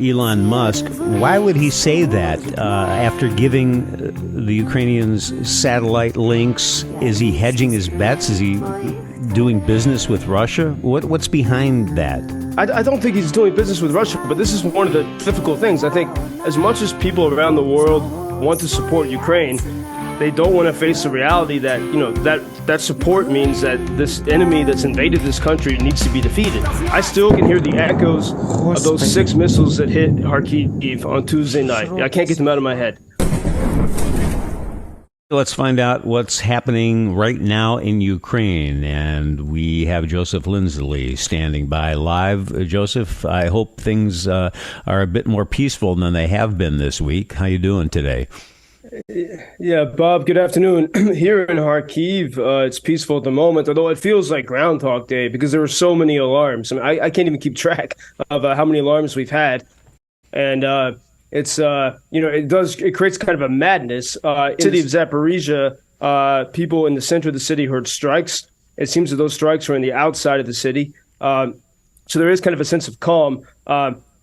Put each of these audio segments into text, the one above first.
Elon Musk. Why would he say that after giving the Ukrainians satellite links? Is he hedging his bets? Is he doing business with Russia? What's behind that? I don't think he's doing business with Russia, but this is one of the difficult things. I think as much as people around the world want to support Ukraine, they don't want to face the reality that, that support means that this enemy that's invaded this country needs to be defeated. I still can hear the echoes of those 6 missiles that hit Kharkiv on Tuesday night. I can't get them out of my head. Let's find out what's happening right now in Ukraine. And we have Joseph Lindsley standing by live. Joseph, I hope things are a bit more peaceful than they have been this week. How you doing today? Yeah, Bob, good afternoon. Here in Kharkiv, it's peaceful at the moment, although it feels like Groundhog Day because there were so many alarms. I mean, I can't even keep track of how many alarms we've had. And it's, it creates kind of a madness. In the city of Zaporizhia, people in the center of the city heard strikes. It seems that those strikes were in the outside of the city. So there is kind of a sense of calm.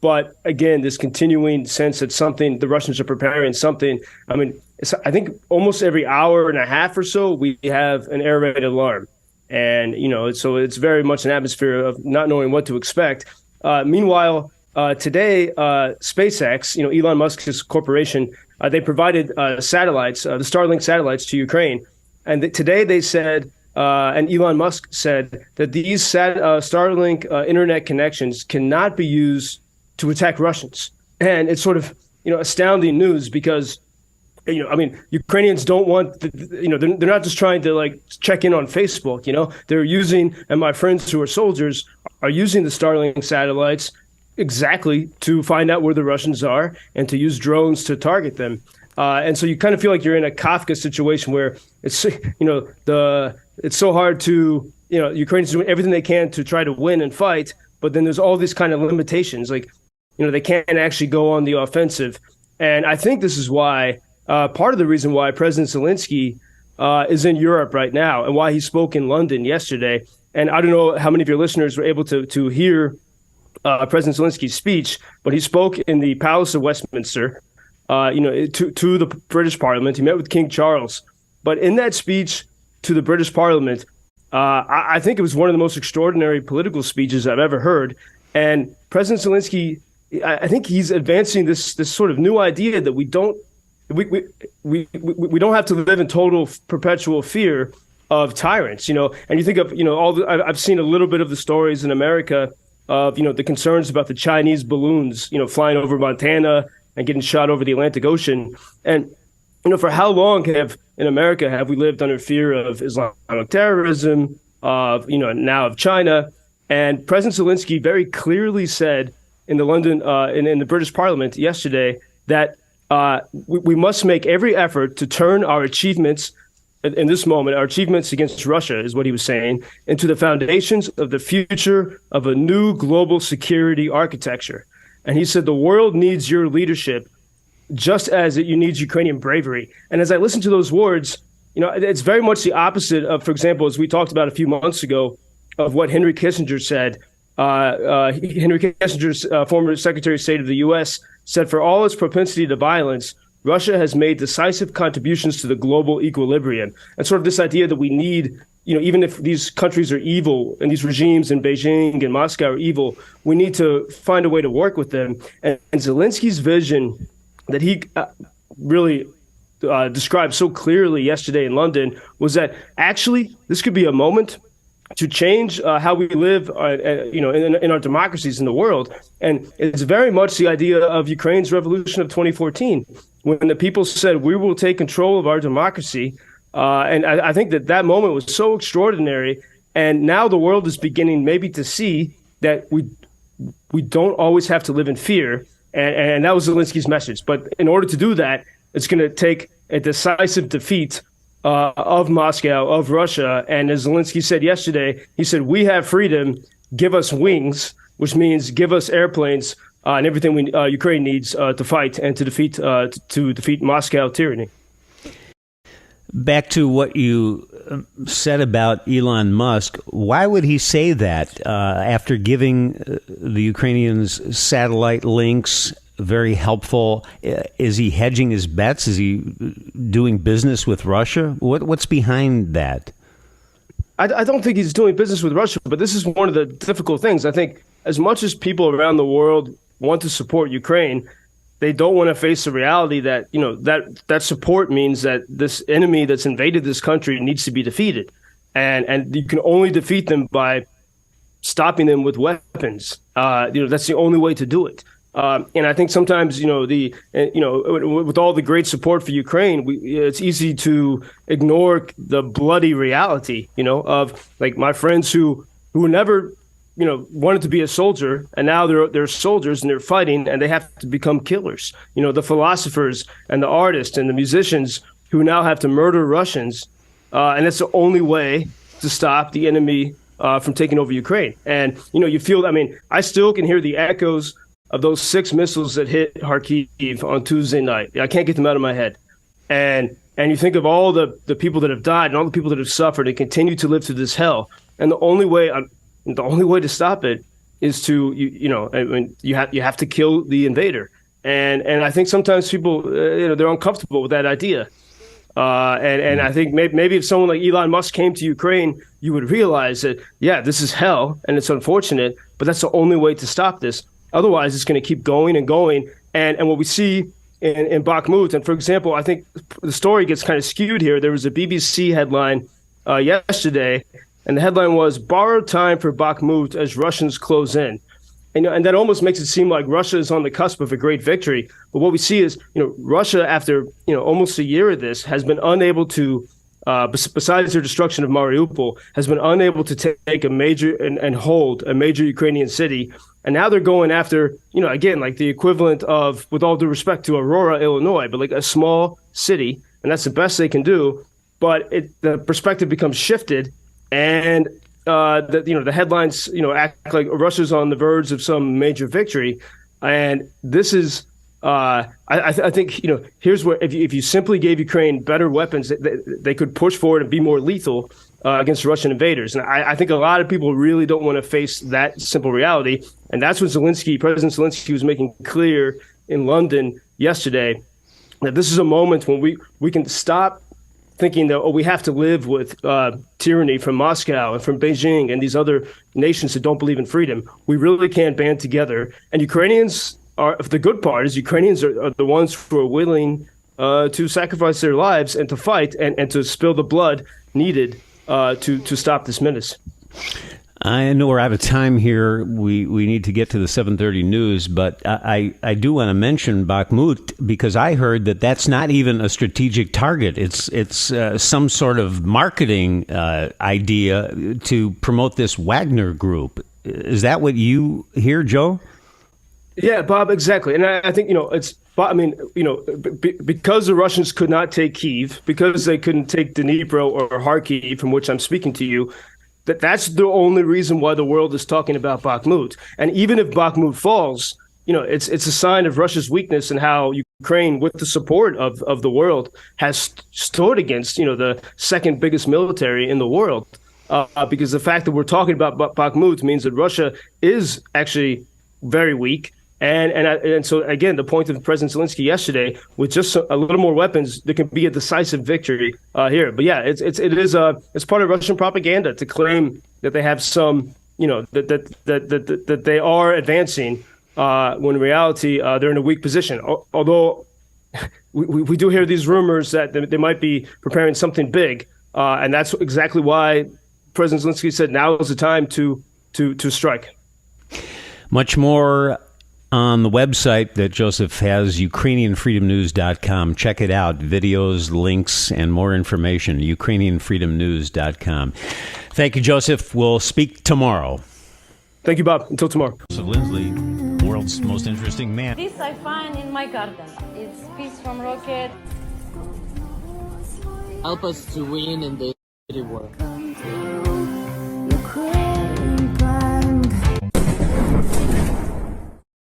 But again, this continuing sense that the Russians are preparing something. I mean, I think almost every hour and a half or so, we have an air raid alarm. And, so it's very much an atmosphere of not knowing what to expect. Meanwhile, today, SpaceX, Elon Musk's corporation, they provided satellites, the Starlink satellites to Ukraine. And today they said, and Elon Musk said that these Starlink internet connections cannot be used to attack Russians. And it's sort of, astounding news because, Ukrainians don't want, they're not just trying to check in on Facebook, they're using, and my friends who are soldiers are using the Starlink satellites exactly to find out where the Russians are and to use drones to target them. And so you kind of feel like you're in a Kafka situation where it's, it's so hard to, Ukrainians doing everything they can to try to win and fight, but then there's all these kind of limitations, they can't actually go on the offensive. And I think this is why, part of the reason why President Zelenskiy is in Europe right now and why he spoke in London yesterday. And I don't know how many of your listeners were able to hear President Zelenskiy's speech, but he spoke in the Palace of Westminster, to the British Parliament. He met with King Charles. But in that speech to the British Parliament, I think it was one of the most extraordinary political speeches I've ever heard. And President Zelenskiy, I think he's advancing this sort of new idea that we don't have to live in total perpetual fear of tyrants, and you think of, I've seen a little bit of the stories in America of, the concerns about the Chinese balloons, flying over Montana and getting shot over the Atlantic Ocean. And, for how long in America have we lived under fear of Islamic terrorism, of, now of China? And President Zelenskiy very clearly said in the London, in the British Parliament yesterday that we must make every effort to turn our achievements in this moment, our achievements against Russia, is what he was saying, into the foundations of the future of a new global security architecture. And he said, the world needs your leadership just as it needs Ukrainian bravery. And as I listened to those words, it's very much the opposite of, for example, as we talked about a few months ago, of what Henry Kissinger said. Henry Kissinger's former Secretary of State of the U.S. said, for all its propensity to violence, Russia has made decisive contributions to the global equilibrium. And sort of this idea that we need, even if these countries are evil and these regimes in Beijing and Moscow are evil, we need to find a way to work with them. And Zelenskiy's vision that he really described so clearly yesterday in London was that actually this could be a moment to change how we live, in our democracies in the world. And it's very much the idea of Ukraine's revolution of 2014, when the people said, we will take control of our democracy. And I think that moment was so extraordinary. And now the world is beginning maybe to see that we don't always have to live in fear. And that was Zelenskiy's message. But in order to do that, it's going to take a decisive defeat of Moscow, of Russia. And as Zelenskyy said yesterday, he said, we have freedom, give us wings, which means give us airplanes and everything Ukraine needs to fight and to defeat Moscow tyranny. Back to what you said about Elon Musk, why would he say that after giving the Ukrainians satellite links? Very helpful. Is he hedging his bets? Is he doing business with Russia? What's behind that? I don't think he's doing business with Russia, but this is one of the difficult things. I think as much as people around the world want to support Ukraine, they don't want to face the reality that, that support means that this enemy that's invaded this country needs to be defeated. And you can only defeat them by stopping them with weapons. That's the only way to do it. And I think sometimes, with all the great support for Ukraine, it's easy to ignore the bloody reality, of like my friends who never, wanted to be a soldier, and now they're soldiers and they're fighting and they have to become killers. The philosophers and the artists and the musicians who now have to murder Russians, and that's the only way to stop the enemy from taking over Ukraine. And you feel. I mean, I still can hear the echoes of those 6 missiles that hit Kharkiv on Tuesday night. I can't get them out of my head. And you think of all the people that have died and all the people that have suffered and continue to live through this hell. And the only way to stop it is to you have to kill the invader. And I think sometimes people they're uncomfortable with that idea. And I think maybe if someone like Elon Musk came to Ukraine, you would realize that this is hell and it's unfortunate, but that's the only way to stop this. Otherwise, it's going to keep going and going. And what we see in Bakhmut, and for example, I think the story gets kind of skewed here. There was a BBC headline yesterday, and the headline was "Borrowed time for Bakhmut as Russians close in." And that almost makes it seem like Russia is on the cusp of a great victory. But what we see is, Russia, after almost a year of this, has been unable to, besides their destruction of Mariupol, has been unable to take a major and hold a major Ukrainian city. And now they're going after, again, like the equivalent of, with all due respect to Aurora, Illinois, but like a small city, and that's the best they can do. But the perspective becomes shifted, and the headlines, act like Russia's on the verge of some major victory. And this is, I think, here's where if you simply gave Ukraine better weapons, they could push forward and be more lethal against Russian invaders. And I think a lot of people really don't want to face that simple reality. And that's what President Zelenskiy was making clear in London yesterday, that this is a moment when we can stop thinking that, we have to live with tyranny from Moscow and from Beijing and these other nations that don't believe in freedom. We really can band together. And Ukrainians the good part is Ukrainians are the ones who are willing to sacrifice their lives and to fight and to spill the blood needed to stop this menace. I know we're out of time here. We need to get to the 7:30 news, but I do want to mention Bakhmut because I heard that that's not even a strategic target. It's some sort of marketing idea to promote this Wagner group. Is that what you hear, Joe? Yeah, Bob, exactly. And I think, because the Russians could not take Kyiv, because they couldn't take Dnipro or Kharkiv, from which I'm speaking to you, that's the only reason why the world is talking about Bakhmut. And even if Bakhmut falls, it's a sign of Russia's weakness and how Ukraine, with the support of the world, has stood against, the second biggest military in the world. Because the fact that we're talking about Bakhmut means that Russia is actually very weak. And so, again, the point of President Zelenskiy yesterday, with just a little more weapons, there can be a decisive victory here. But yeah, it's part of Russian propaganda to claim that they have some, that they are advancing when in reality they're in a weak position. Although we do hear these rumors that they might be preparing something big, and that's exactly why President Zelenskiy said now is the time to strike. Much more on the website that Joseph has, UkrainianFreedomNews.com. Check it out. Videos, links, and more information. UkrainianFreedomNews.com. Thank you, Joseph. We'll speak tomorrow. Thank you, Bob. Until tomorrow. Joseph Lindsley, world's most interesting man. This I find in my garden. It's piece from rocket. Help us to win in the war.